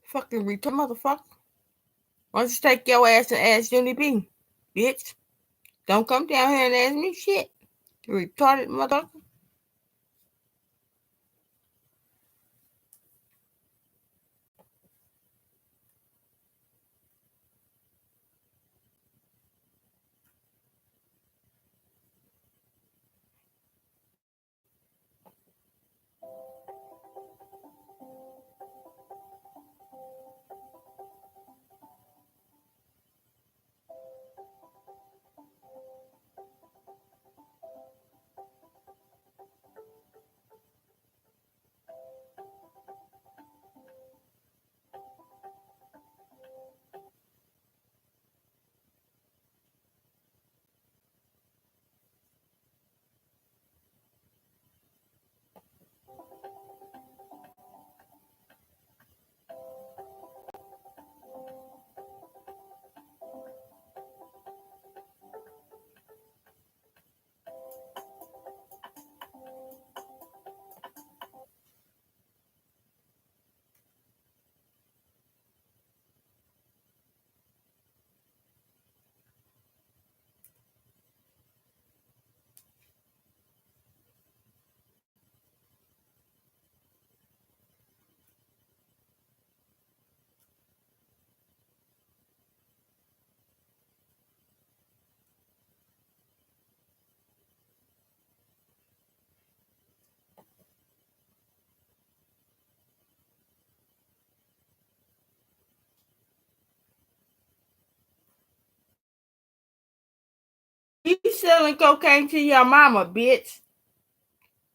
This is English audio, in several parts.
Fucking retard motherfucker. Why don't you take your ass and ask Uni B, bitch? Don't come down here and ask me shit. You retarded motherfucker. You selling cocaine to your mama, bitch.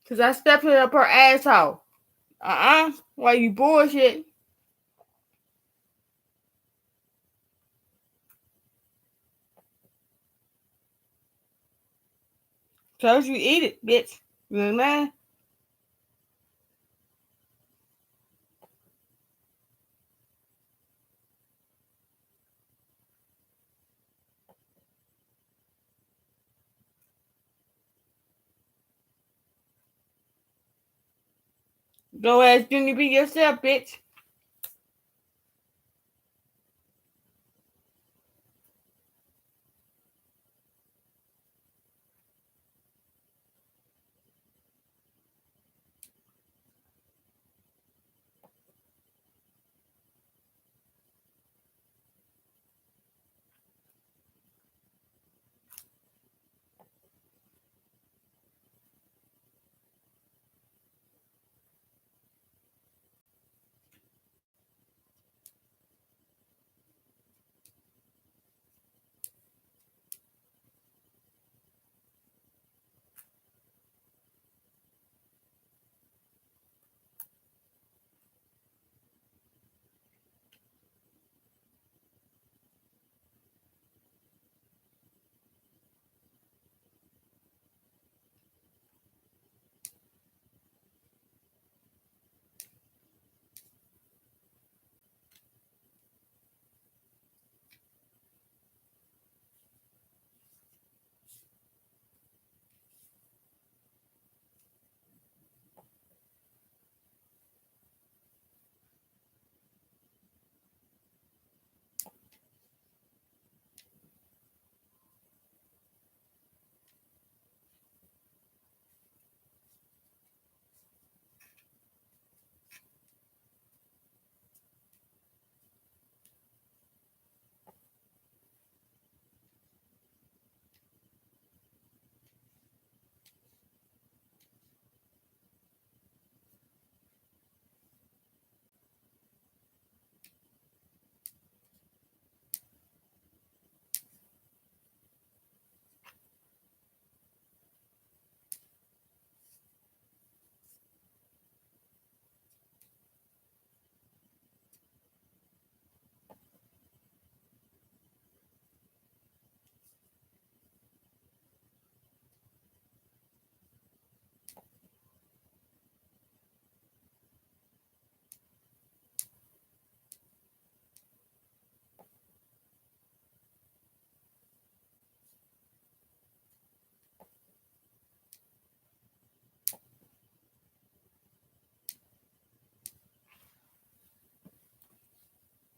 Cause I stepped it up her asshole. Why you bullshit? Told you eat it, bitch. You know what I mean? Go ask Junior B yourself, bitch.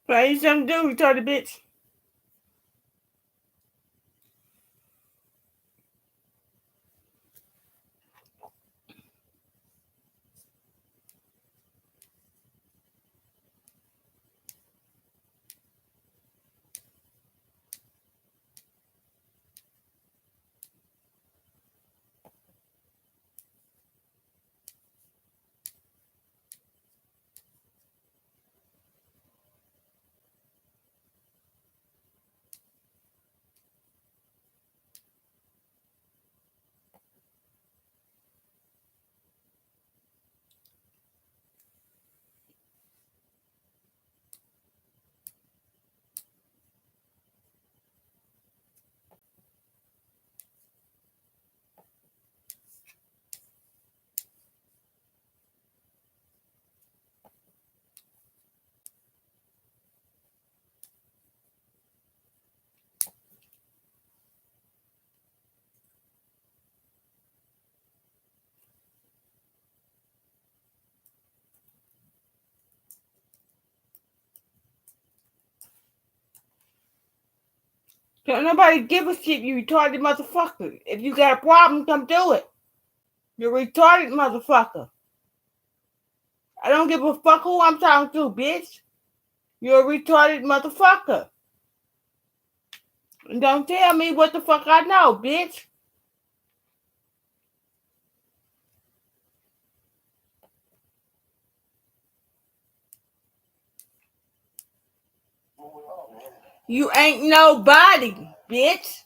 Find something to do, retarded bitch. Don't nobody give a shit, you retarded motherfucker. If you got a problem, come do it. You retarded motherfucker. I don't give a fuck who I'm talking to, bitch. You're a retarded motherfucker. And don't tell me what the fuck I know, bitch. You ain't nobody, bitch.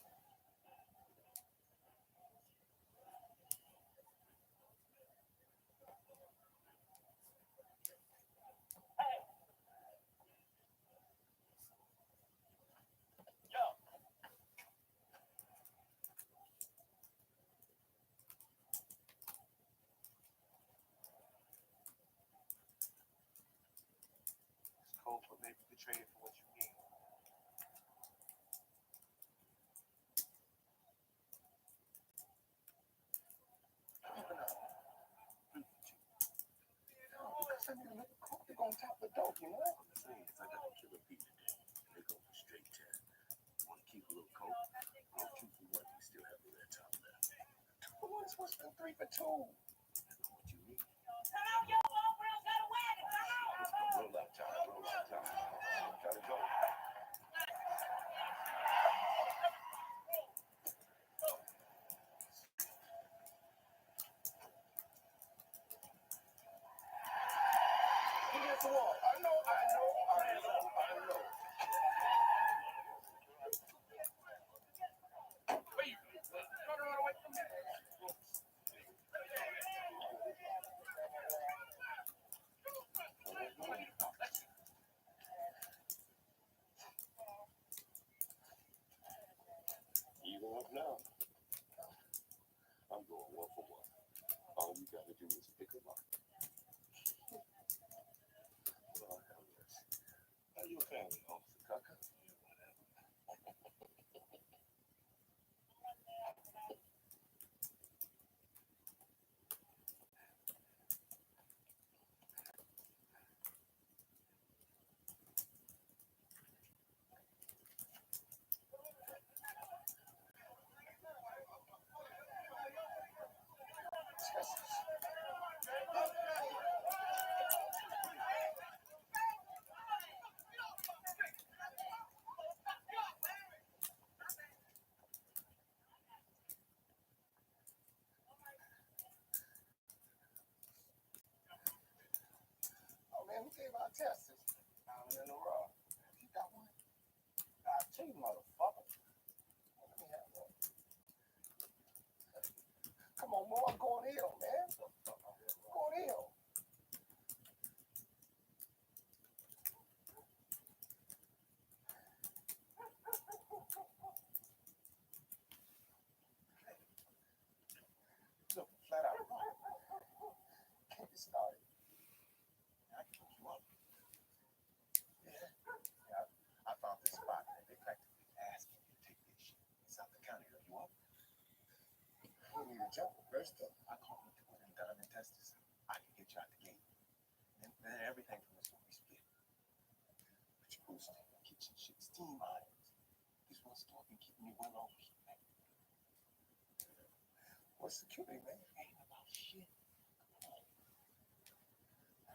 What's the cutie, man? Ain't about shit.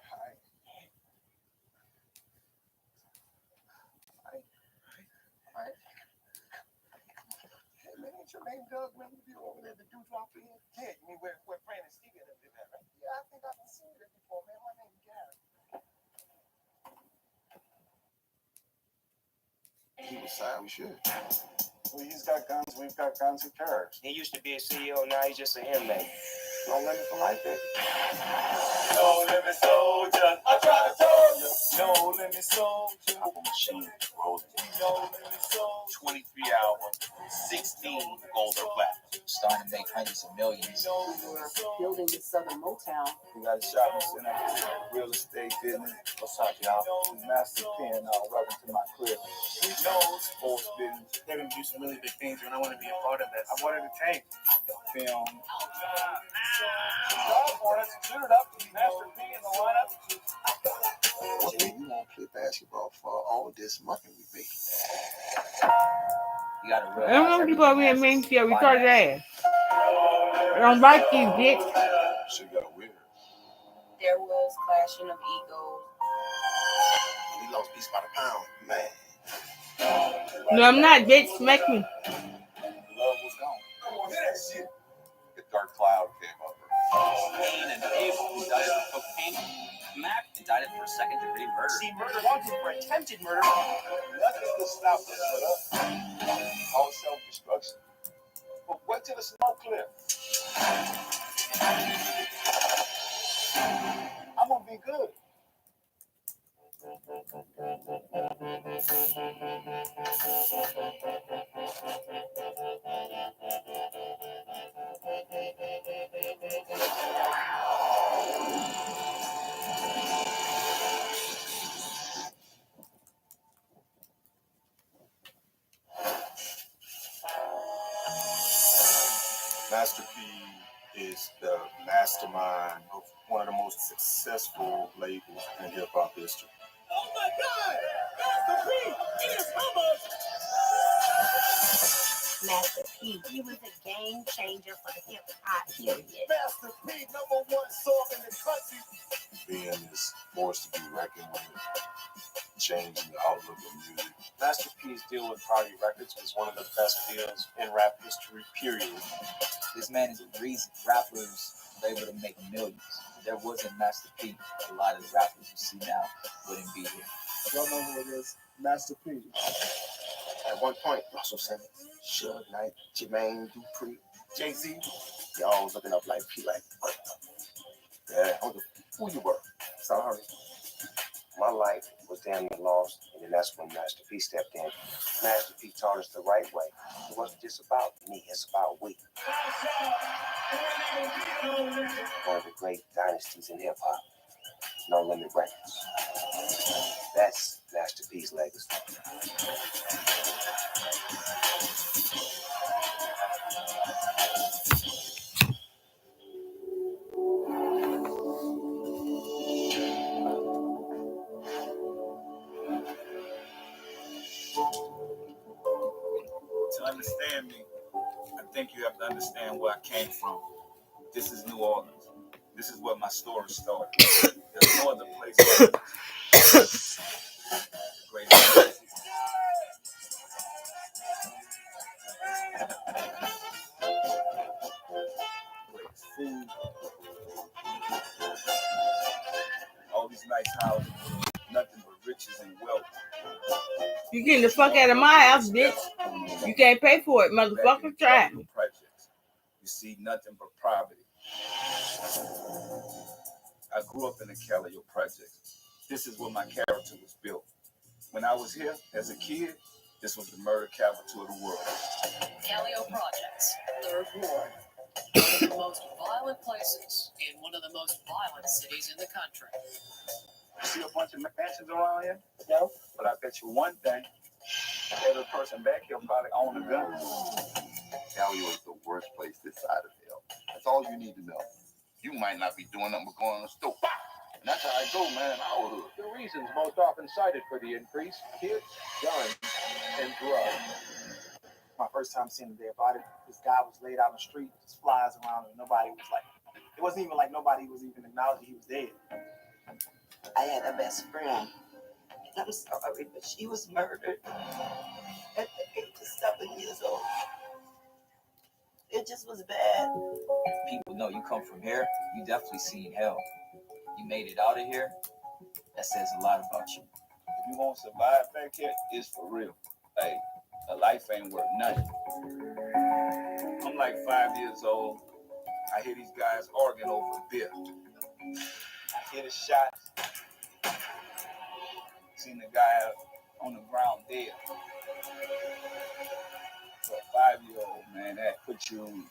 Hey, man, ain't your name Doug? Remember you over there, the dude drop in? Yeah, you mean where Fran and Stevie and them did that, right? Yeah, I think I've seen it before, man. My name's Gary. He was sad, we should. Well, he's got guns, we've got guns, who cares? He used to be a CEO, now he's just an inmate. No limit for life, baby. No limit soldier, I try to tell you. No limit soldier. I'm a machine rolling. No limit soldier. 23 hours, 16 gold or platinum. Starting to make hundreds of millions. Building the Southern Motown. We got a shopping center, real estate business. What's up, y'all? Master Pen, welcome to my crib. Sports business. They're going to do some really big things, and I want to be a part of that. I wanted to take film. Shoot it up. Master P in the lineup. What made you want to play basketball for all this money we made? You gotta realize. I don't know people over here mean to your retarded ass. I don't like you, bitch. She got weird. There was clashing of egos. We lost peace by the pound, man. No, I'm not, bitch. Smack me. Love was gone. Come on, hear that shit. The dark cloud came over. Cain and Abel indicted for cocaine. Mac indicted for second-degree murder. See, murder wanted for attempted murder. Nothing could stop this but us. All self-destruction. But wait till the smoke clear. I'm gonna be good. Master P is the mastermind of one of the most successful labels in hip-hop history. Oh my God! Master P is hummus! Master P, he was a game changer for the hip-hop period. Master P, #1 song in the country. Ben is forced to be reckoned with, changing the outlook of music. Master P's deal with Party Records was one of the best deals in rap history, period. This man is the reason rappers were able to make millions. If there wasn't Master P, a lot of the rappers you see now wouldn't be here. Y'all know who it is? Master P. At one point, Russell Simmons, Suge Knight, Jermaine Dupri, Jay-Z, y'all was looking up like P, like, what? Yeah, who you were? Sorry. My life was damn near lost, and then that's when Master P stepped in. Master P taught us the right way. It wasn't just about me, it's about we. One of the great dynasties in hip-hop, No Limit Records. That's Master P's legacy. To understand me, I think you have to understand where I came from. This is New Orleans. This is where my story started. There's no other place like this. Great food. All these nice houses. Nothing but riches and wealth. You getting the fuck out of my house, bitch. You can't pay for it, motherfucker. Try me. You see nothing but poverty. I grew up in the Callio Projects. This is where my character was built. When I was here as a kid, this was the murder capital of the world. Callio Projects, 3rd Ward. One of the most violent places in one of the most violent cities in the country. You see a bunch of mansions around here? No. But I bet you one thing, every person back here probably own a gun. Callio is the worst place this side of hell. That's all you need to know. You might not be doing nothing but going on the stove. And that's how I go, man, in our hood. The reasons most often cited for the increase: kids, guns, and drugs. My first time seeing the dead body, this guy was laid out in the street, just flies around, and nobody was like, it wasn't even like nobody was even acknowledging he was dead. I had a best friend, and I'm sorry, but she was murdered at the age of 7 years old. It just was bad. People know you come from here, you definitely seen hell. You made it out of here, that says a lot about you. If you won't survive back here, it's for real. Like, a life ain't worth nothing. I'm like 5 years old. I hear these guys arguing over a beer. I hear the shots. Seen the guy on the ground dead. For a 5-year-old, man, that puts you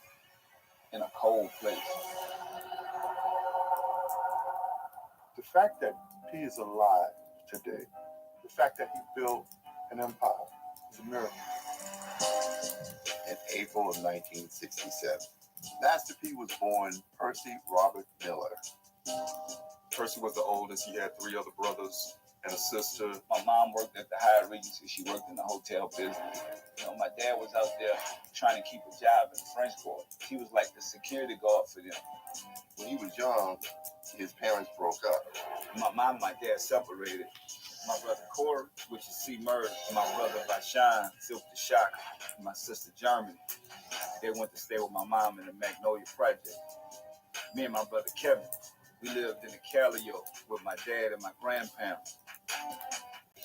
in a cold place. The fact that he is alive today, the fact that he built an empire, is a miracle. In April of 1967, Master P was born Percy Robert Miller. Percy was the oldest. He had 3 other brothers and a sister. My mom worked at the Hyatt Regency. She worked in the hotel business. You know, my dad was out there trying to keep a job in the French Quarter. He was like the security guard for them. When he was young, his parents broke up. My mom and my dad separated. My brother Corey, which is C. Murder, my brother Bashan, Silk the Shock, and my sister Germany. They went to stay with my mom in the Magnolia Project. Me and my brother Kevin, we lived in the Callio with my dad and my grandparents.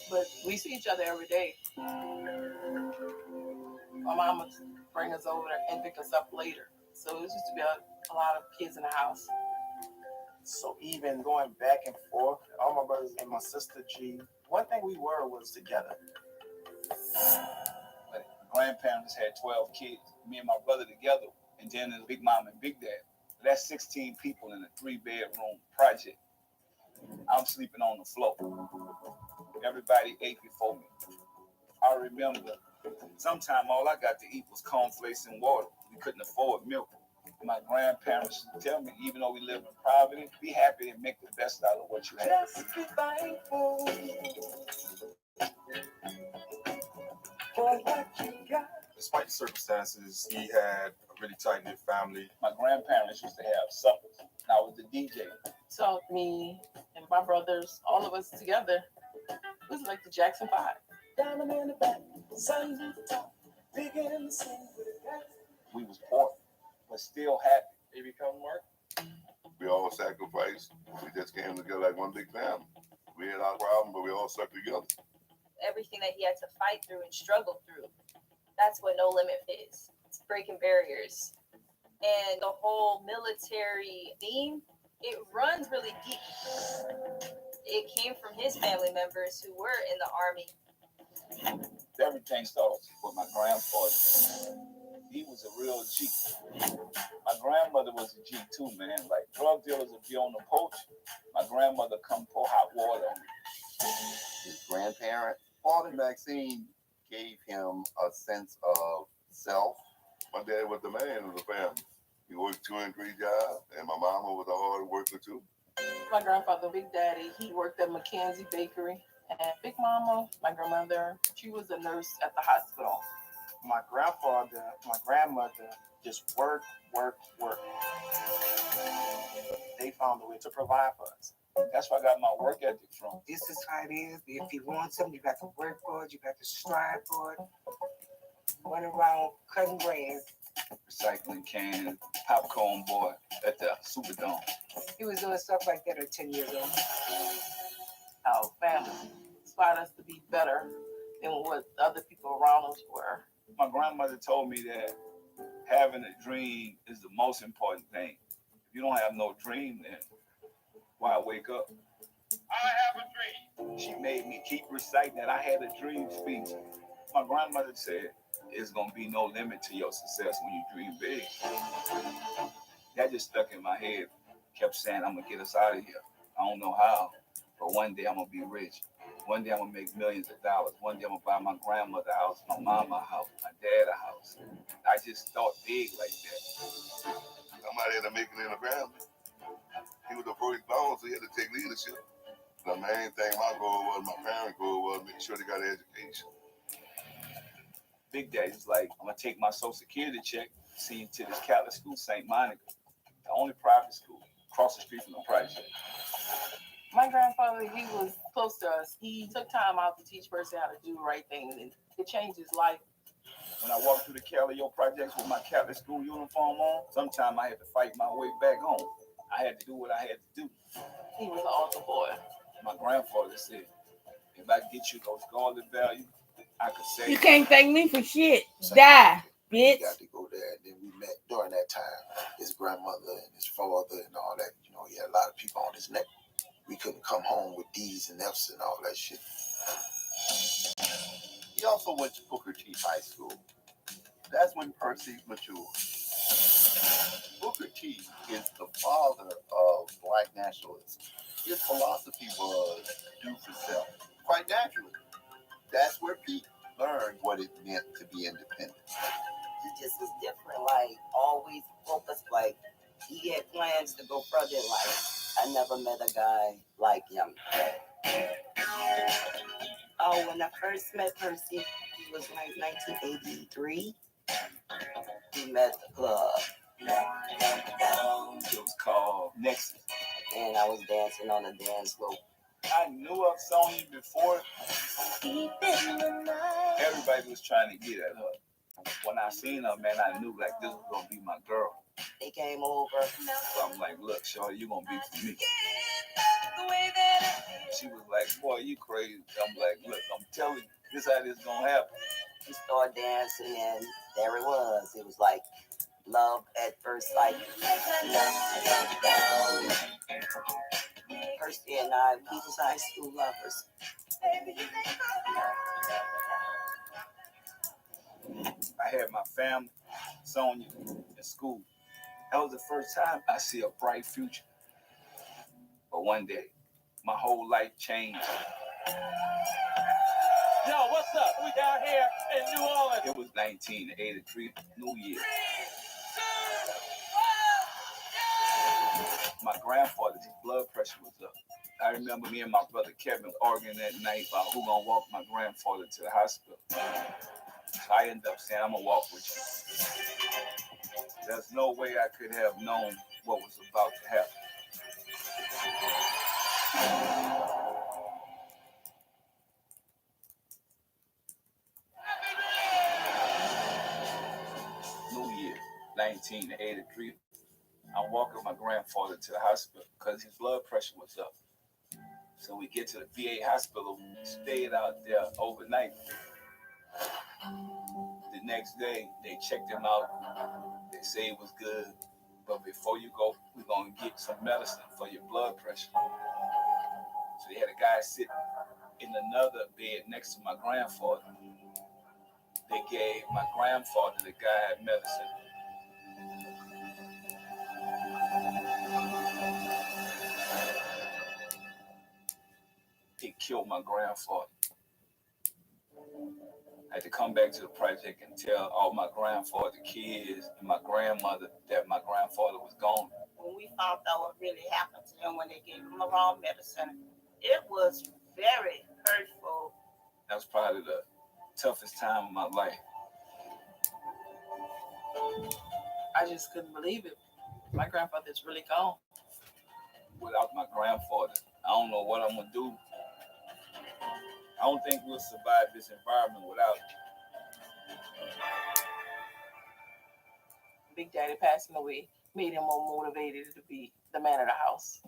But we see each other every day. My mom would bring us over and pick us up later. So it used to be a lot of kids in the house. So even going back and forth, all my brothers and my sister G, one thing we were was together. My grandparents had 12 kids, me and my brother together, and then there's Big Mom and Big Dad. That's 16 people in a 3-bedroom project. I'm sleeping on the floor. Everybody ate before me. I remember sometime all I got to eat was cornflakes and water. We couldn't afford milk. My grandparents tell me, even though we live in poverty, be happy and make the best out of what you have. Just be thankful for what you got. Despite the circumstances, he had a really tight-knit family. My grandparents used to have suppers, and I was the DJ. So me and my brothers, all of us together, it was like the Jackson 5. Diamond in the back, sun in the top, big in the sun with a gas. We was poor, but still happy. They become Mark. We all sacrificed. We just came together like one big family. We had our problem, but we all stuck together. Everything that he had to fight through and struggle through. That's what No Limit is. It's breaking barriers. And the whole military theme, it runs really deep. It came from his family members who were in the Army. Everything starts with my grandfather. He was a real G. My grandmother was a G too, man. Like drug dealers would be on the porch. My grandmother come pour hot water on me. His grandparent, Paul and Maxine, gave him a sense of self. My dad was the man of the family. He worked 2 and 3 jobs, and my mama was a hard worker too. My grandfather, Big Daddy, he worked at McKenzie Bakery. And Big Mama, my grandmother, she was a nurse at the hospital. My grandfather, my grandmother just work. They found a way to provide for us. That's where I got my work ethic from. This is how it is. If you want something, you got to work for it. You got to strive for it. Run around cutting grass. Recycling can, popcorn boy at the Superdome. He was doing stuff like that at 10 years old. Our family inspired us to be better than what other people around us were. My grandmother told me that having a dream is the most important thing. If you don't have no dream, then why wake up? I have a dream. She made me keep reciting that I had a dream speech. My grandmother said, "There's gonna be no limit to your success when you dream big." That just stuck in my head. Kept saying, "I'm gonna get us out of here." I don't know how, but one day I'm gonna be rich. One day I'm gonna make millions of dollars. One day I'm gonna buy my grandmother a house, my mama a house, my dad a house. I just thought big like that. Somebody had to make it in the family. He was the first born, so he had to take leadership. The main thing my goal was, my parents' goal was, make sure they got an education. Big Daddy's like, I'm gonna take my Social Security check, send you to this Catholic school, St. Monica, the only private school across the street from the project. My grandfather, he was close to us. He took time out to teach Percy how to do the right thing, and it changed his life. When I walked through the Calio projects with my Catholic school uniform on, sometimes I had to fight my way back home. I had to do what I had to do. He was an altar boy. My grandfather said, if I get you those godly values, I could say... You can't thank me for shit. Die, bitch. We got to go there, and then we met during that time. His grandmother and his father and all that. You know, he had a lot of people on his neck. We couldn't come home with D's and F's and all that shit. He also went to Booker T High School. That's when Percy matured. Booker T is the father of black nationalism. His philosophy was do for self. Quite naturally, that's where Pete learned what it meant to be independent. He just was different, like always focused, like he had plans to go further in life. I never met a guy like him. Oh, when I first met Percy, it was like 1983. We met at the club. It was called Nexus. And I was dancing on the dance floor. I knew of Sonya before. Everybody was trying to get at her. When I seen her, man, I knew like this was gonna be my girl. They came over. So I'm like, look, shorty, you gonna be for me. She was like, boy, you crazy. I'm like, look, I'm telling you, this how this gonna happen. We started dancing, and there it was. It was like love at first sight. Percy and I, we was high school lovers. I had my family, Sonya, in school. That was the first time I see a bright future. But one day, my whole life changed. Yo, what's up? We down here in New Orleans. It was 1983, New Year. My grandfather's blood pressure was up. I remember me and my brother Kevin arguing that night about who gonna walk my grandfather to the hospital. So I ended up saying, I'm gonna walk with you. There's no way I could have known what was about to happen. New Year, 1983. I'm walking my grandfather to the hospital because his blood pressure was up. So we get to the VA hospital, stayed out there overnight. The next day, they checked him out. They say it was good. But before you go, we're going to get some medicine for your blood pressure. So they had a guy sitting in another bed next to my grandfather. They gave my grandfather the guy medicine. It killed my grandfather. I had to come back to the project and tell all my grandfather, kids, and my grandmother that my grandfather was gone. When we found out what really happened to him when they gave him the wrong medicine, it was very hurtful. That was probably the toughest time of my life. I just couldn't believe it. My grandfather's really gone. Without my grandfather, I don't know what I'm going to do. I don't think we'll survive this environment without him. Big Daddy passing away made him more motivated to be the man of the house.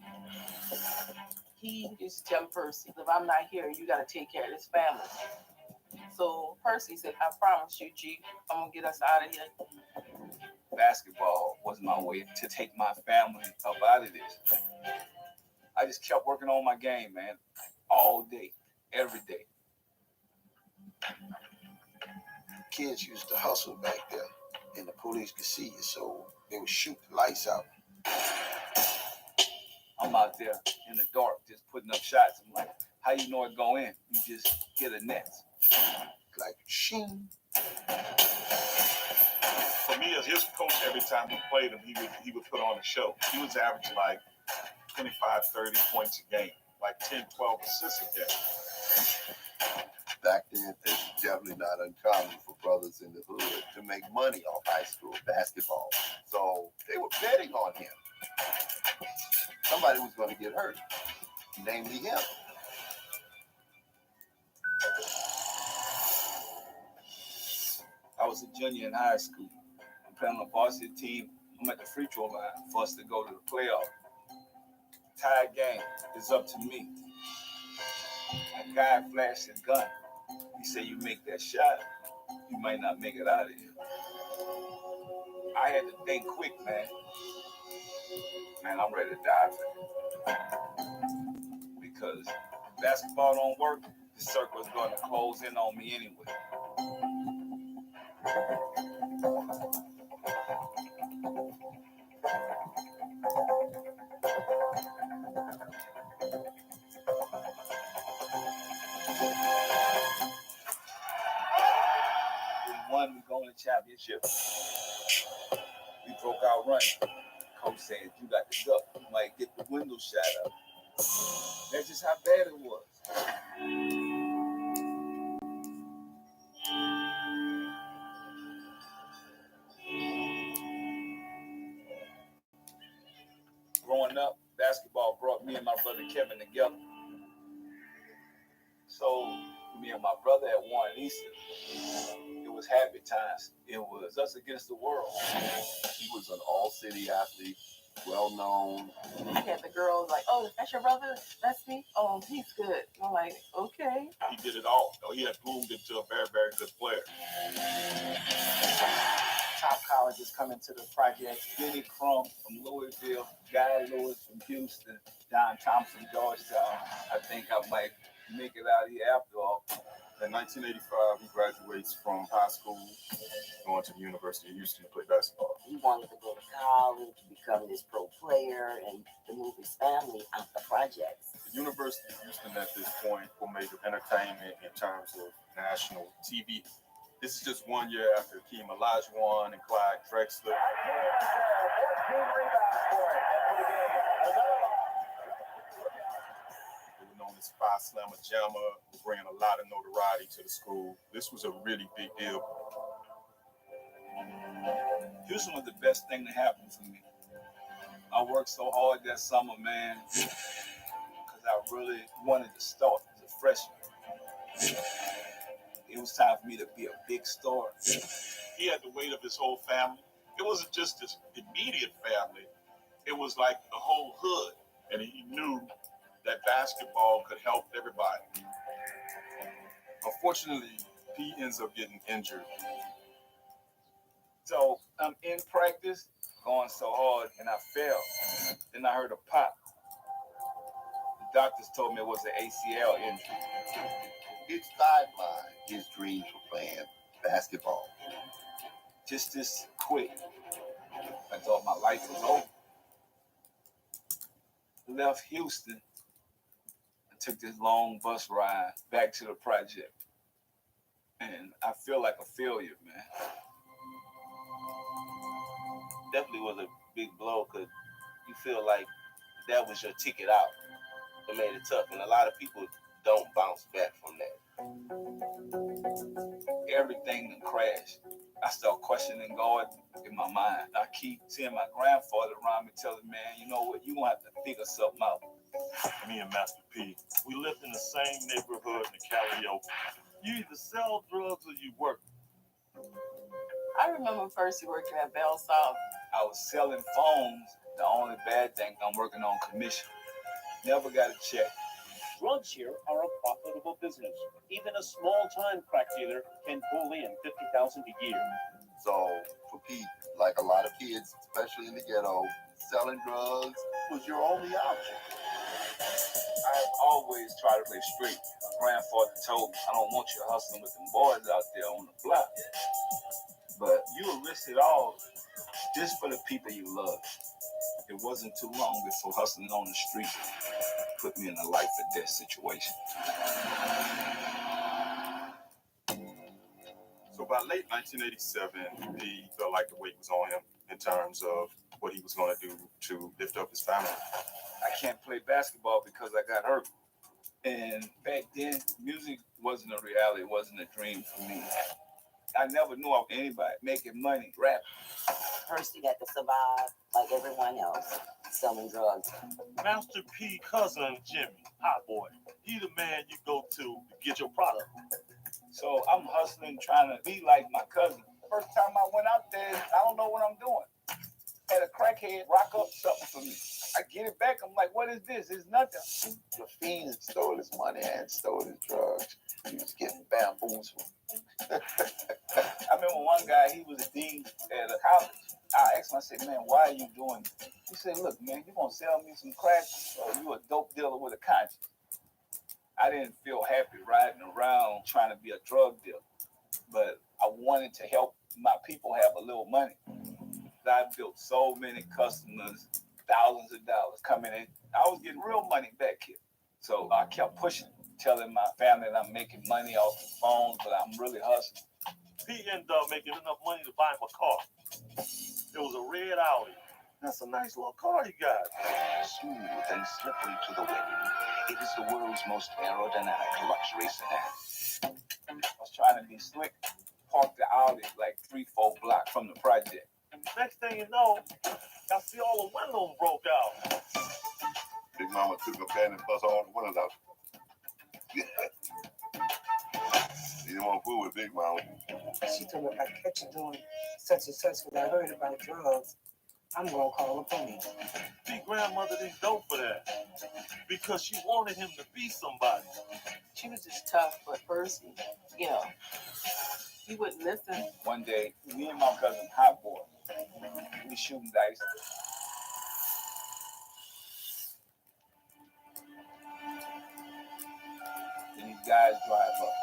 He used to tell Percy, if I'm not here, you got to take care of this family. So Percy said, I promise you, G, I'm going to get us out of here. Basketball was my way to take my family up out of this. I just kept working on my game, man, all day, every day. Kids used to hustle back there, and the police could see you, so they would shoot the lights out. I'm out there in the dark just putting up shots. I'm like, how you know it go in? You just hit a net. Like, shing. For me, as his coach, every time we played him, he would put on a show. He was averaging like 25, 30 points a game, like 10, 12 assists a game. Back then, it's definitely not uncommon for brothers in the hood to make money off high school basketball. So they were betting on him. Somebody was going to get hurt, namely him. I was a junior in high school. I'm playing on a varsity team. I'm at the free throw line for us to go to the playoff. Tie game is up to me. A guy flashed his gun. He said, "You make that shot, you might not make it out of here." I had to think quick, man. Man, I'm ready to die for it. Because if basketball don't work, the circle is going to close in on me anyway. We won, we go in the championship. We broke out running. Coach said, "You got the duck. You might get the window shot up." That's just how bad it was. Growing up, basketball brought me and my brother Kevin together. So me and my brother had won Easter. It was happy times. It was us against the world. He was an all-city athlete, well-known. You had the girls like, "Oh, that's your brother? That's me? Oh, he's good." I'm like, okay. He did it all. He had bloomed into a very, very good player. Top colleges coming to the project. Benny Crump from Louisville, Guy Lewis from Houston, Don Thompson, Georgetown. I think I might make it out here after all. In 1985, he graduates from high school, going to the University of Houston to play basketball. He wanted to go to college, become this pro player, and to move his family out the projects. The University of Houston at this point will make entertainment in terms of national TV. This is just 1 year after Hakeem Olajuwon and Clyde Drexler. They were known as Phi Slamma Jamma, bringing a lot of notoriety to the school. This was a really big deal. Houston was the best thing that happened to me. I worked so hard that summer, man, because I really wanted to start as a freshman. It was time for me to be a big star. He had the weight of his whole family. It wasn't just his immediate family. It was like the whole hood. And he knew that basketball could help everybody. Unfortunately, P ends up getting injured. So I'm in practice, going so hard, and I fell. Then I heard a pop. The doctors told me it was an ACL injury. It sidelined his dreams for playing basketball. Just this quick. I thought my life was over. Left Houston and took this long bus ride back to the project. And I feel like a failure, man. Definitely was a big blow because you feel like that was your ticket out. It made it tough, and a lot of people don't bounce back from that. Everything crashed. I start questioning God in my mind. I keep seeing my grandfather around me telling me, "Man, you know what? You're going to have to figure something out." Me and Master P, we lived in the same neighborhood in the Cali Open. You either sell drugs or you work. I remember first working at Bell South. I was selling phones. The only bad thing, I'm working on commission. Never got a check. Drugs here are a profitable business. Even a small-time crack dealer can pull in $50,000 a year. So for Pete, like a lot of kids, especially in the ghetto, selling drugs was your only option. I've always tried to play straight. My grandfather told me, "I don't want you hustling with them boys out there on the block." But you will risk it all just for the people you love. It wasn't too long before hustling on the street put me in a life or death situation. So by late 1987, he felt like the weight was on him in terms of what he was going to do to lift up his family. I can't play basketball because I got hurt. And back then, music wasn't a reality, it wasn't a dream for me. I never knew of anybody making money rapping. Percy had to survive like everyone else, selling drugs. Master P cousin Jimmy, hot boy. He the man you go to get your product. So I'm hustling, trying to be like my cousin. First time I went out there, I don't know what I'm doing. Had a crackhead rock up something for me. I get it back. I'm like, what is this? It's nothing. The fiend stole his money and stole his drugs. He was getting bamboozled. I remember one guy, he was a dean at a college. I asked him, I said, man, why are you doing this? He said, look, man, you gonna sell me some crack or you a dope dealer with a conscience? I didn't feel happy riding around trying to be a drug dealer, but I wanted to help my people have a little money. I built so many customers, thousands of dollars coming in. I was getting real money back here. So I kept pushing, telling my family that I'm making money off the phone, but I'm really hustling. He ended up making enough money to buy him a car. It was a red Audi. That's a nice little car he got. Smooth and slippery to the wind, it is the world's most aerodynamic luxury sedan. I was trying to be slick, parked the Audi like 3-4 blocks from the project. Next thing you know, I see all the windows broke out. Big Mama took a pen and bust all the windows out. You didn't want to fool with Big Mama. She told me if I catch you doing such and such because I heard about drugs, I'm going to call the police. Big grandmother didn't go for that because she wanted him to be somebody. She was just tough, but Percy, you know, he wouldn't listen. One day, me and my cousin, Hot Boy, we shooting dice. And these guys drive up.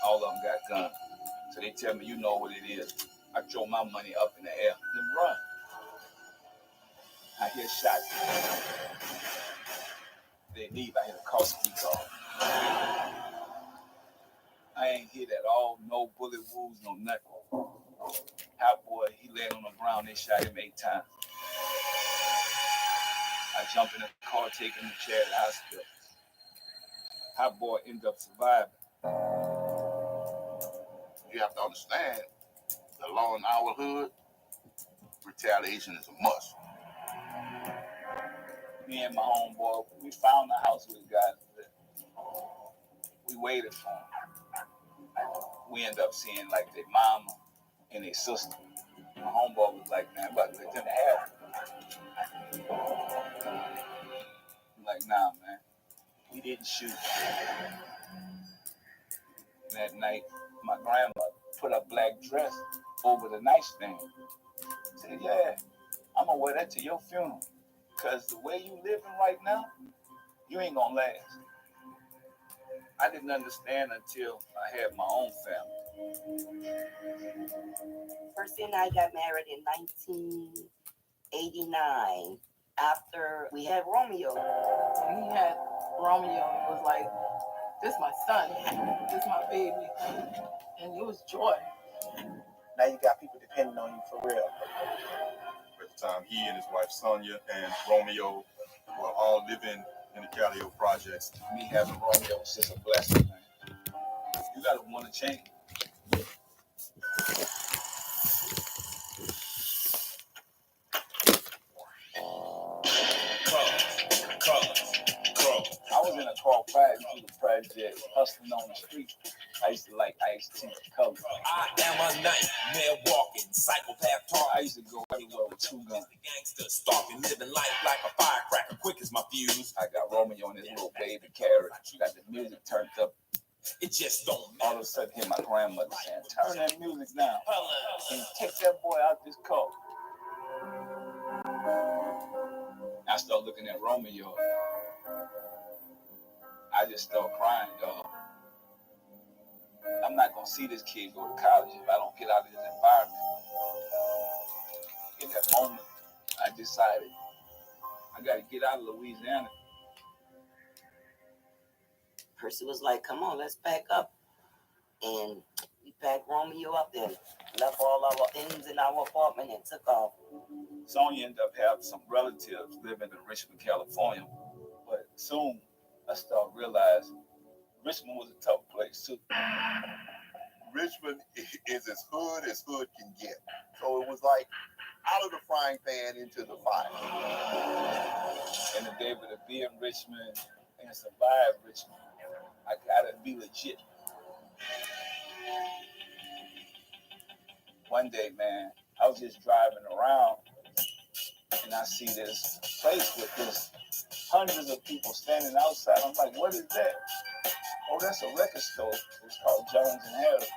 All of them got guns. So they tell me, you know what it is. I throw my money up in the air and run. I hear shots. They leave. I hear the car speak off. I ain't hear that all. No bullet wounds, no nothing. Hot Boy, he laid on the ground. They shot him 8 times. I jump in the car, take him to Charity Hospital. Hot Boy ended up surviving. You have to understand, the law in our hood, retaliation is a must. Me and my homeboy, we found the house where the guys lived. We waited for him. We ended up seeing like their mama and their sister. My homeboy was like, man, I'm about to let them have it. I'm like, nah, man, we didn't shoot. That night, my grandmother put a black dress over the nightstand. Said, yeah, I'm gonna wear that to your funeral. Cause the way you living right now, you ain't gonna last. I didn't understand until I had my own family. Percy and I got married in 1989 after we had Romeo. When he had Romeo, it was like, this is my son, this is my baby. And it was joy. Now you got people depending on you for real. At the time, he and his wife Sonia and Romeo were all living in the Callio projects. Me having Romeo was just a blessing, man. You gotta want to change. I was in a car prior to the project, hustling on the street. I used to like Ice-T color. I am a nightmare walking, psychopath talk. I used to go everywhere with 2 guns. Gangster stalking, living life like a firecracker, quick as my fuse. I got Romeo and his little baby carrot. Got the music turned up. It just don't matter. All of a sudden, hear my grandmother saying, turn that music down and take that boy out this car. I started looking at Romeo. I just started crying, dog. I'm not gonna see this kid go to college if I don't get out of this environment. In that moment, I decided I gotta get out of Louisiana. Percy was like, come on, let's pack up. And we packed Romeo up there, left all our things in our apartment and took off. Sonia ended up having some relatives living in Richmond, California. But soon I started realizing Richmond was a tough place too. Richmond is as hood can get. So it was like out of the frying pan into the fire. And to be able to be in Richmond and survive Richmond, I gotta be legit. One day, man, I was just driving around and I see this place with this hundreds of people standing outside. I'm like, what is that? Oh, that's a record store. It's called Jones and Harris.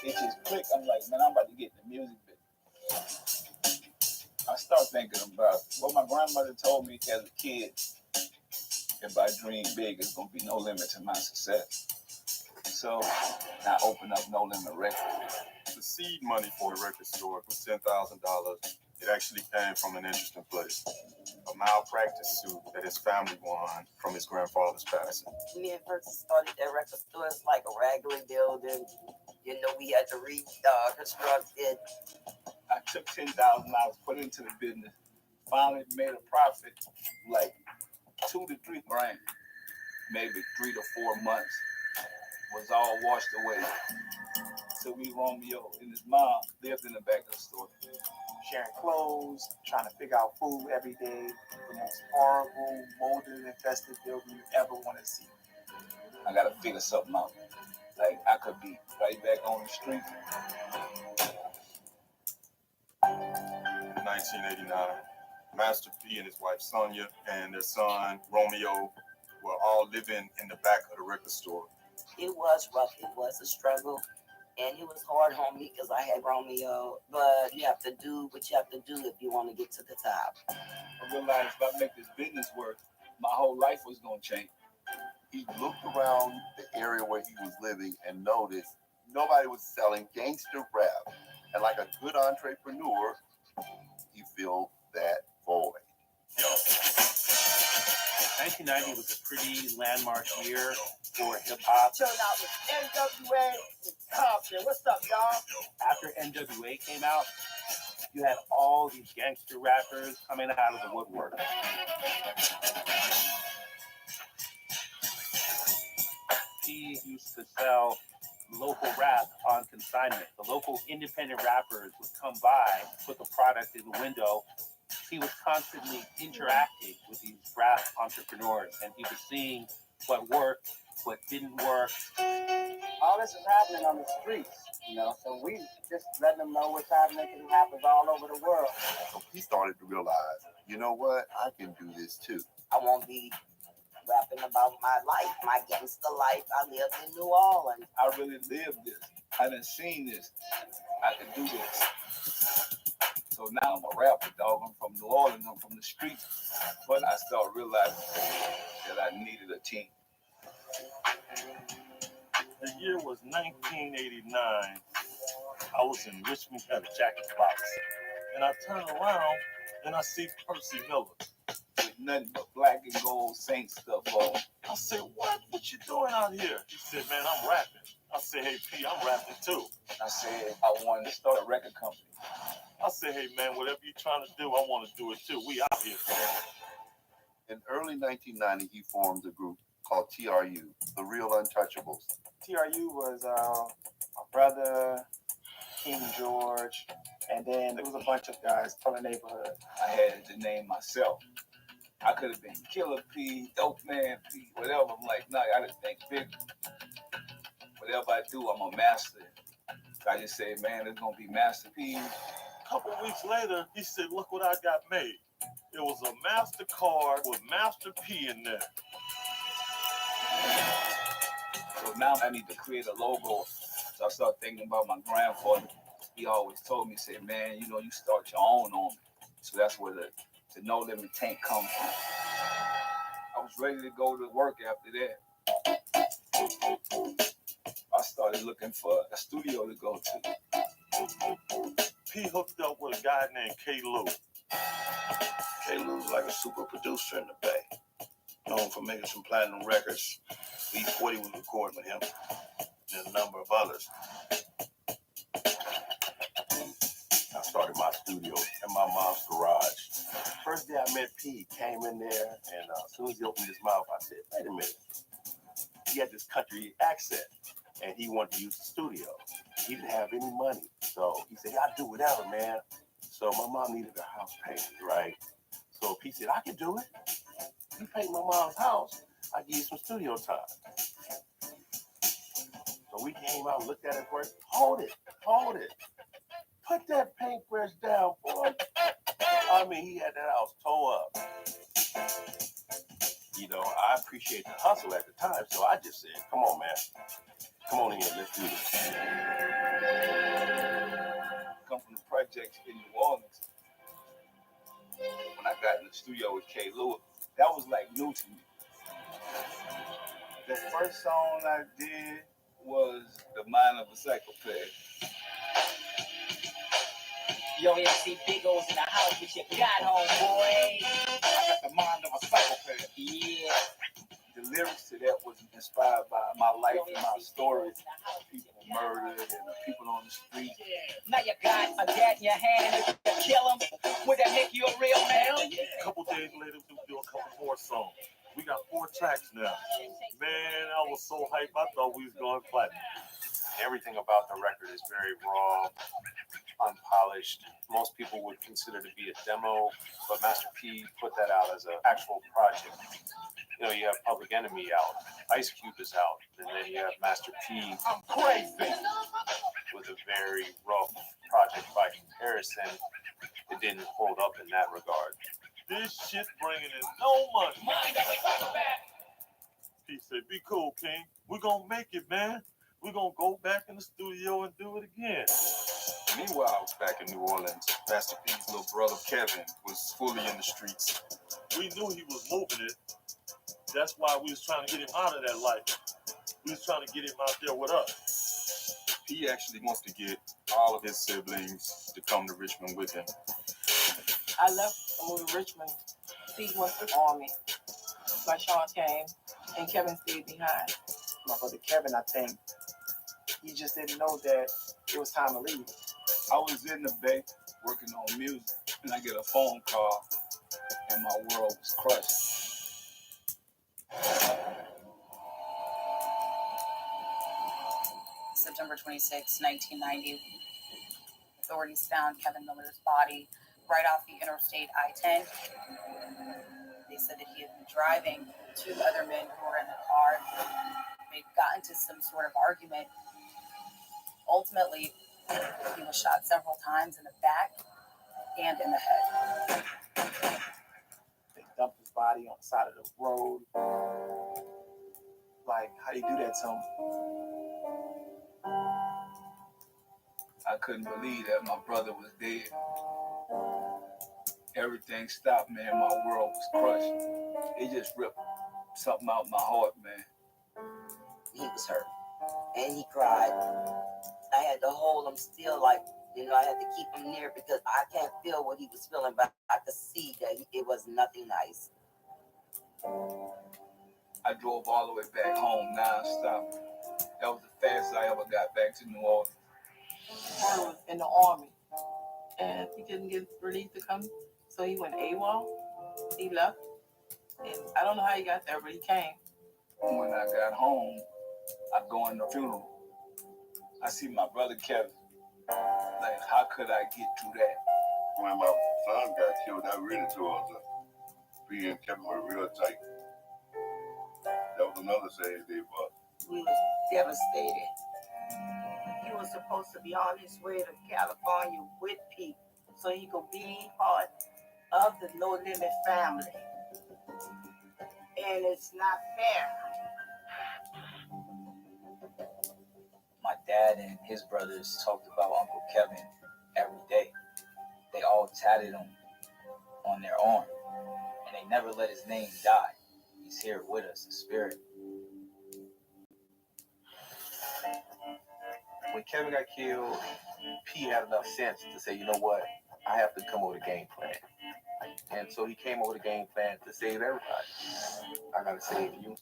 It just clicked. I'm like, man, I'm about to get in the music business. I start thinking about what my grandmother told me as a kid. If I dream big, it's going to be no limit to my success. So I opened up No Limit Records. The seed money for the record store was $10,000. It actually came from an interesting place. A malpractice suit that his family won from his grandfather's passing. Me and Percy started that record store. It's like a raggedy building. You know, we had to reconstruct it. I took $10,000, put it into the business, finally made a profit, like 2 to 3 grand, maybe 3 to 4 months, was all washed away. So Romeo and his mom lived in the back of the store. Sharing clothes, trying to figure out food every day, the most horrible, molded infested building you ever want to see. I gotta figure something out. Like I could be right back on the street. 1989, Master P and his wife Sonia and their son Romeo were all living in the back of the record store. It was rough. It was a struggle. And it was hard on me because I had Romeo. But you have to do what you have to do if you want to get to the top. I realized if I make this business work, my whole life was gonna change. He looked around the area where he was living and noticed nobody was selling gangster rap. And like a good entrepreneur, he filled that void. 1990 was a pretty landmark year for hip hop. Chilling out with NWA and Compton. What's up, y'all? After NWA came out, you had all these gangster rappers coming out of the woodwork. He used to sell local rap on consignment. The local independent rappers would come by, put the product in the window. He was constantly interacting with these rap entrepreneurs, and he was seeing what worked, what didn't work. All this is happening on the streets, you know, so we just letting them know what's happening because it happens all over the world. So he started to realize, you know what, I can do this too. I won't be rapping about my life, my gangster life. I lived in New Orleans. I really lived this. I done seen this. I can do this. So now I'm a rapper, dog. I'm from New Orleans. I'm from the streets. But I started realizing that I needed a team. The year was 1989. I was in Richmond at a Jack in the Box. And I turn around and I see Percy Miller with nothing but black and gold Saint stuff on. I said, what you doing out here? He said, man, I'm rapping. I said, hey, P, I'm rapping too. I said, I wanted to start a record company. I said, hey, man, whatever you're trying to do, I want to do it too. We out here. In early 1990, he formed a group called TRU, The Real Untouchables. TRU was my brother, King George, and then there was a bunch of guys from the neighborhood. I had to name myself. I could have been Killer P, Dope Man P, whatever. I'm like, nah, I just think big. Whatever I do, I'm a master. I just say, man, it's gonna be Master P. A couple weeks later, he said, look what I got made. It was a MasterCard with Master P in there. So now I need to create a logo. So I started thinking about my grandfather. He always told me, say, man, you know, you start your own on it. So that's where the No Limit tank comes from. I was ready to go to work after that. I started looking for a studio to go to. P hooked up with a guy named K. Lou. K. Lou's like a super producer in the Bay. Known for making some platinum records. B40 was recording with him. And a number of others. I started my studio in my mom's garage. First day I met P, he came in there, and as soon as he opened his mouth, I said, wait a minute. He had this country accent, and he wanted to use the studio. He didn't have any money, so he said, I'll do whatever, man. So my mom needed a house painted, right? So P said, I can do it. You paint my mom's house, I'll give you some studio time. So we came out and looked at his work. Hold it. Put that paintbrush down, boy. I mean, he had that house tore up. You know, I appreciate the hustle at the time, so I just said, come on, man. Come on in, let's do this. Come from the projects in New Orleans. When I got in the studio with K. Lewis, that was like new to me. The first song I did was The Mind of a Psychopath. Yo, MC Big O's in the house with your god on, boy. I got the mind of a psychopath. Yeah. The lyrics to that was inspired by my life and my stories. People murdered and the people on the street. Now you got a dad in your hand. Kill him. Would that make you a real man? A couple days later, we do a couple more songs. We got 4 tracks now. Man, I was so hyped, I thought we was going platinum. Everything about the record is very raw, unpolished. Most people would consider to be a demo, but Master P put that out as an actual project. You know, you have Public Enemy out, Ice Cube is out, and then you have Master P. I'm crazy! With a very rough project by comparison. It didn't hold up in that regard. This shit bringing in no money. He said, be cool, King. We're going to make it, man. We're going to go back in the studio and do it again. Meanwhile, I was back in New Orleans. Master P's little brother, Kevin, was fully in the streets. We knew he was moving it. That's why we was trying to get him out of that life. We was trying to get him out there with us. He actually wants to get all of his siblings to come to Richmond with him. I left and moved to Richmond. Steve went to the Army. My Sean came, and Kevin stayed behind. My brother Kevin, I think, he just didn't know that it was time to leave. I was in the Bay working on music, and I get a phone call, and my world was crushed. September 26, 1990, authorities found Kevin Miller's body right off the interstate I-10. They said that he had been driving 2 other men who were in the car. They'd gotten into some sort of argument. Ultimately, he was shot several times in the back and in the head. They dumped his body on the side of the road. Like, how do you do that to him? I couldn't believe that my brother was dead. Everything stopped, man. My world was crushed. It just ripped something out my heart, man. He was hurt, and he cried. I had to hold him still, like, you know, I had to keep him near because I can't feel what he was feeling, but I could see that it was nothing nice. I drove all the way back home non-stop. That was the fastest I ever got back to New Orleans. He was in the Army, and he couldn't get relief to come, so he went AWOL. He left, and I don't know how he got there, but he came. When I got home, I go in the funeral. I see my brother Kevin. Like, how could I get through that? When my son got killed, I really told him me and Kevin were real tight. That was another sad day for us. We was devastated. He was supposed to be on his way to California with Pete so he could be part of the No Limit family. And it's not fair. My dad and his brothers talked about Uncle Kevin every day. They all tatted him on their arm, and they never let his name die. He's here with us in spirit. When Kevin got killed, P had enough sense to say, you know what, I have to come up with a game plan. And so he came up with a game plan to save everybody. I gotta save you.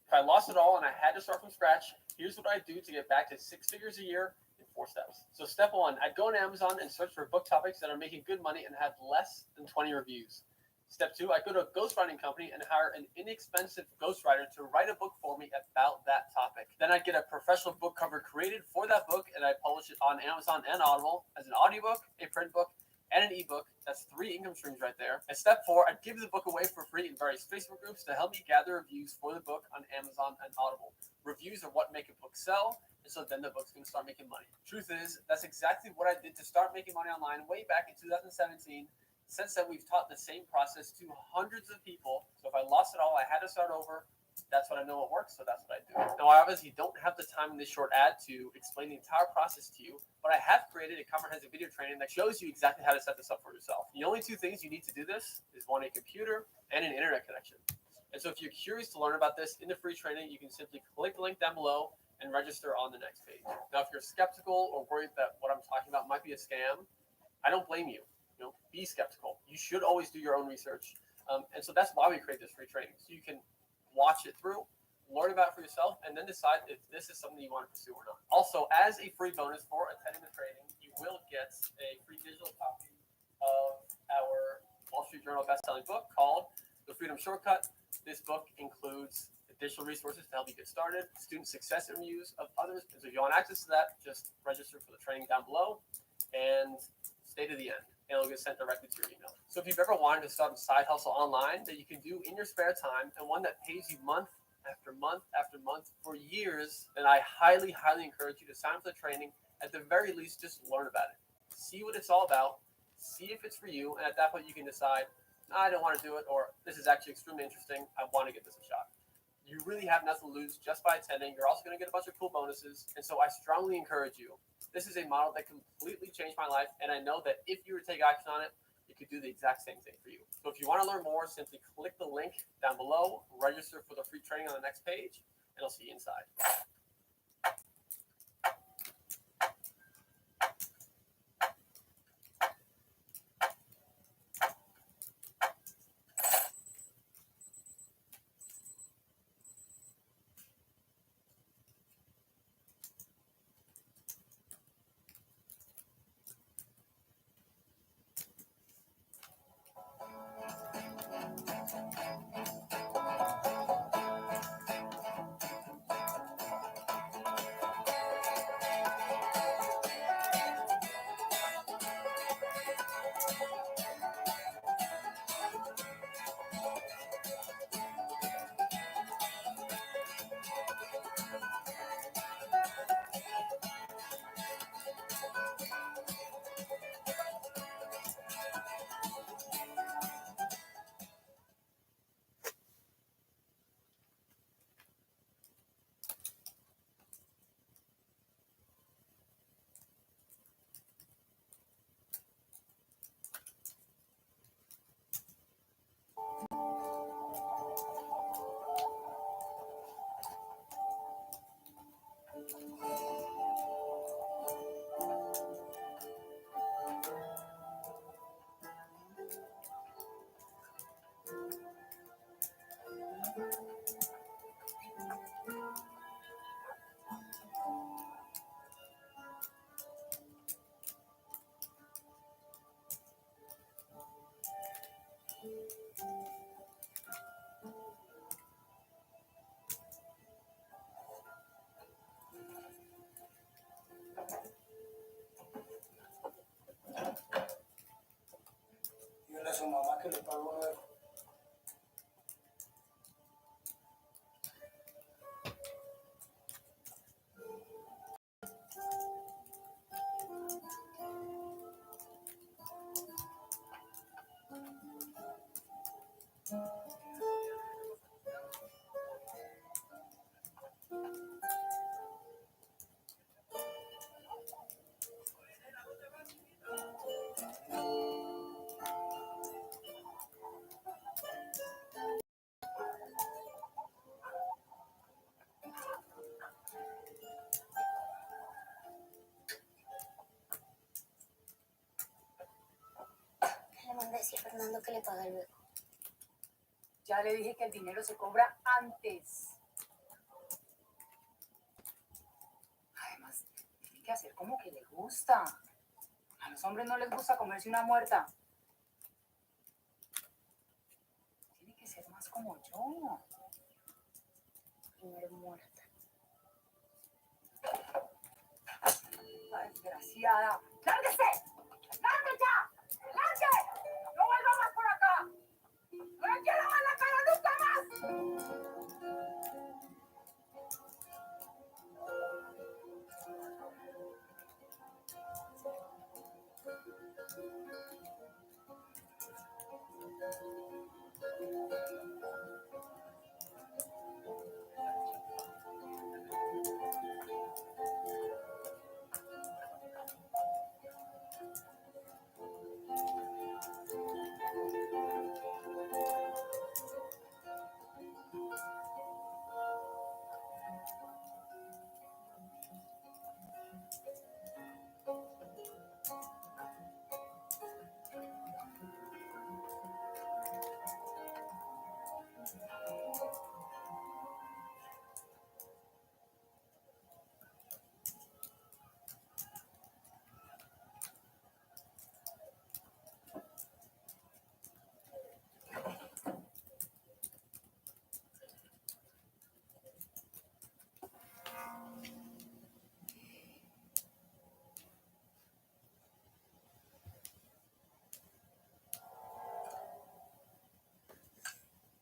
If I lost it all and I had to start from scratch, here's what I do to get back to 6 figures a year in 4 steps. So step 1, I'd go on Amazon and search for book topics that are making good money and have less than 20 reviews. Step 2, I go to a ghostwriting company and hire an inexpensive ghostwriter to write a book for me about that topic. Then I'd get a professional book cover created for that book and I publish it on Amazon and Audible as an audiobook, a print book, and an ebook. That's 3 income streams right there. And step 4, I'd give the book away for free in various Facebook groups to help me gather reviews for the book on Amazon and Audible. Reviews are what make a book sell, and so then the book's going to start making money. Truth is, that's exactly what I did to start making money online way back in 2017. Since then, we've taught the same process to hundreds of people. So if I lost it all, I had to start over. That's what I know what works, so that's what I do. Now, I obviously don't have the time in this short ad to explain the entire process to you, but I have created a comprehensive video training that shows you exactly how to set this up for yourself. The only 2 things you need to do this is 1, a computer and an internet connection. And so if you're curious to learn about this in the free training, you can simply click the link down below and register on the next page. Now, if you're skeptical or worried that what I'm talking about might be a scam, I don't blame you. Be skeptical. You should always do your own research. And so that's why we create this free training. So you can watch it through, learn about it for yourself, and then decide if this is something you want to pursue or not. Also, as a free bonus for attending the training, you will get a free digital copy of our Wall Street Journal best-selling book called The Freedom Shortcut. This book includes additional resources to help you get started, student success interviews of others. And so if you want access to that, just register for the training down below and stay to the end. And it'll get sent directly to your email. So if you've ever wanted to start a side hustle online that you can do in your spare time and one that pays you month after month after month for years, then I highly, highly encourage you to sign up for the training. At the very least, just learn about it. See what it's all about. See if it's for you. And at that point, you can decide, I don't want to do it, or this is actually extremely interesting. I want to give this a shot. You really have nothing to lose just by attending. You're also going to get a bunch of cool bonuses. And so I strongly encourage you. This is a model that completely changed my life, and I know that if you were to take action on it, it could do the exact same thing for you. So if you want to learn more, simply click the link down below, register for the free training on the next page, and I'll see you inside. Dígale a su mamá que le pagó nuevo. Le mandé a decir a Fernando que le paga luego. Ya le dije que el dinero se cobra antes. hacer como que le gusta. A los hombres no les gusta comerse una muerta. Tiene que ser más como yo. Primero muerta. La desgraciada. ¡Lárguese! ¡Largue ya! ¡Largue! ¡No vuelva más por acá! ¡No le quiero ver la cara nunca más!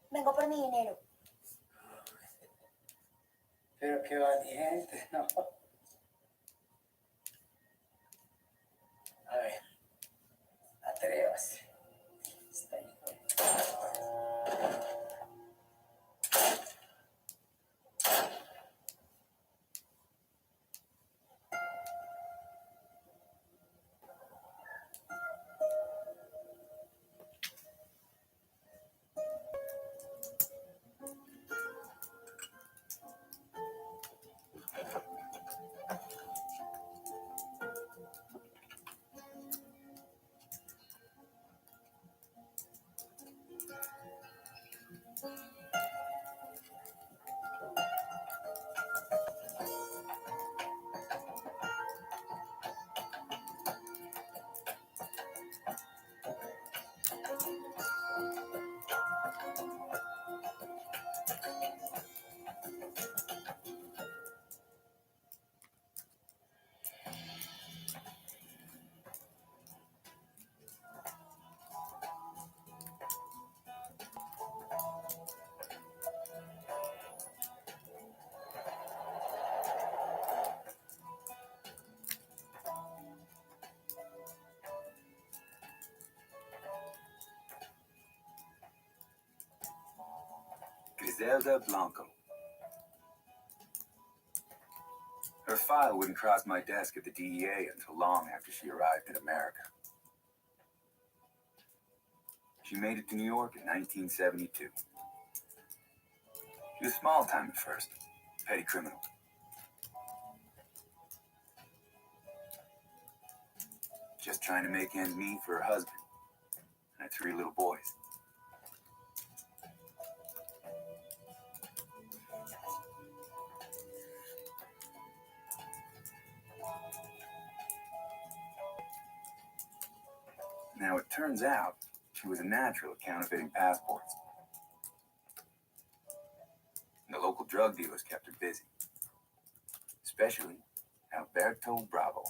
Vengo por mi dinero. Pero qué valiente, ¿no? A ver, atrévase. Está ahí. Griselda Blanco. Her file wouldn't cross my desk at the DEA until long after she arrived in America. She made it to New York in 1972. She was small-time at first, petty criminal. Just trying to make ends meet for her husband and her 3 little boys. Now, it turns out she was a natural at counterfeiting passports. And the local drug dealers kept her busy. Especially Alberto Bravo.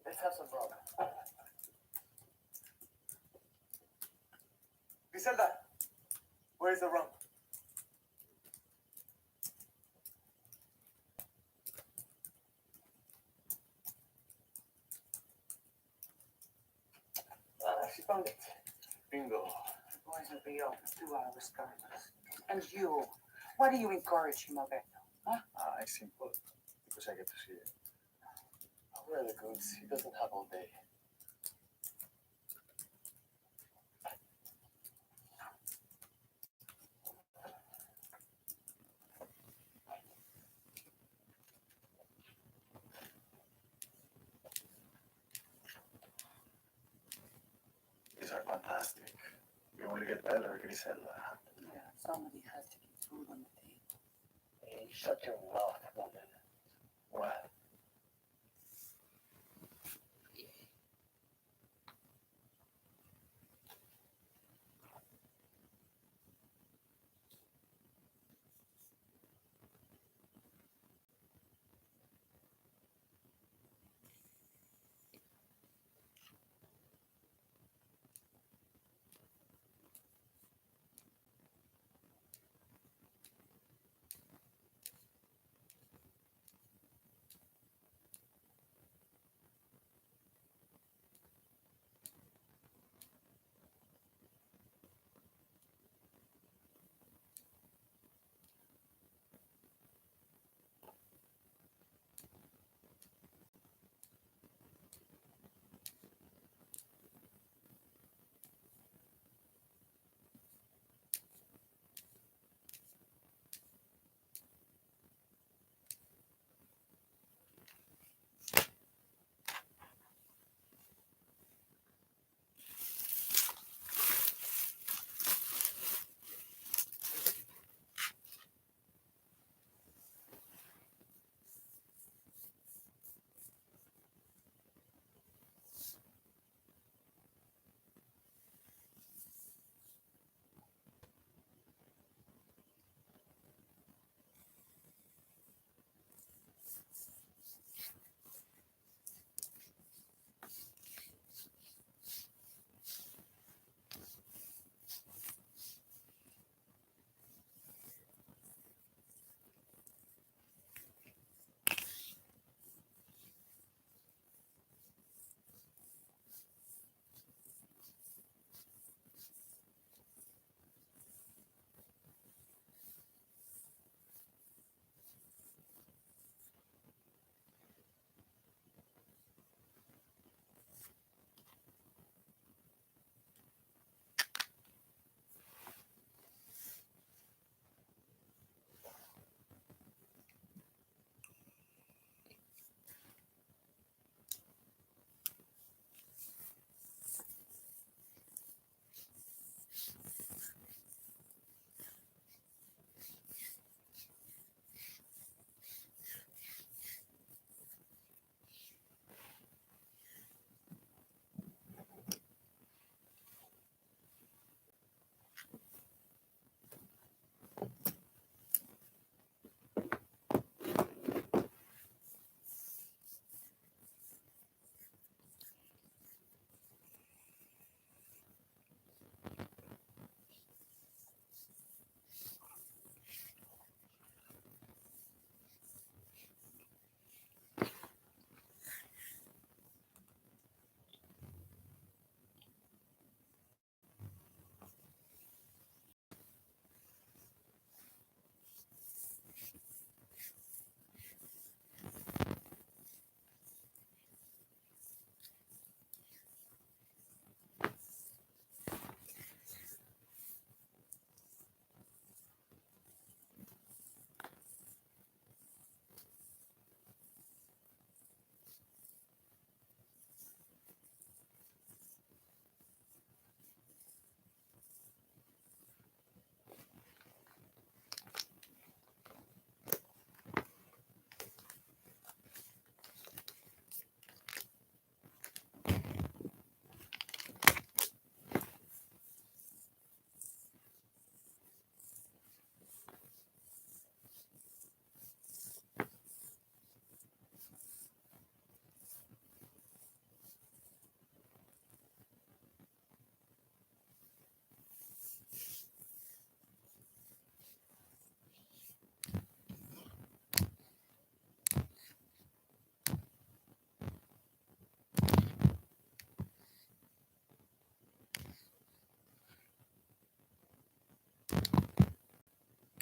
Let's have some rum. Griselda, where's the rum? She found it. Bingo. Boys will be off in 2 hours regardless. And you, why do you encourage him, Alberto? Huh? I seem put because I get to see it. Where are the goods? He doesn't have all day. These are fantastic. You want to get better, Grisela. Yeah, somebody has to keep food on the table. Hey, shut your mouth, woman. What?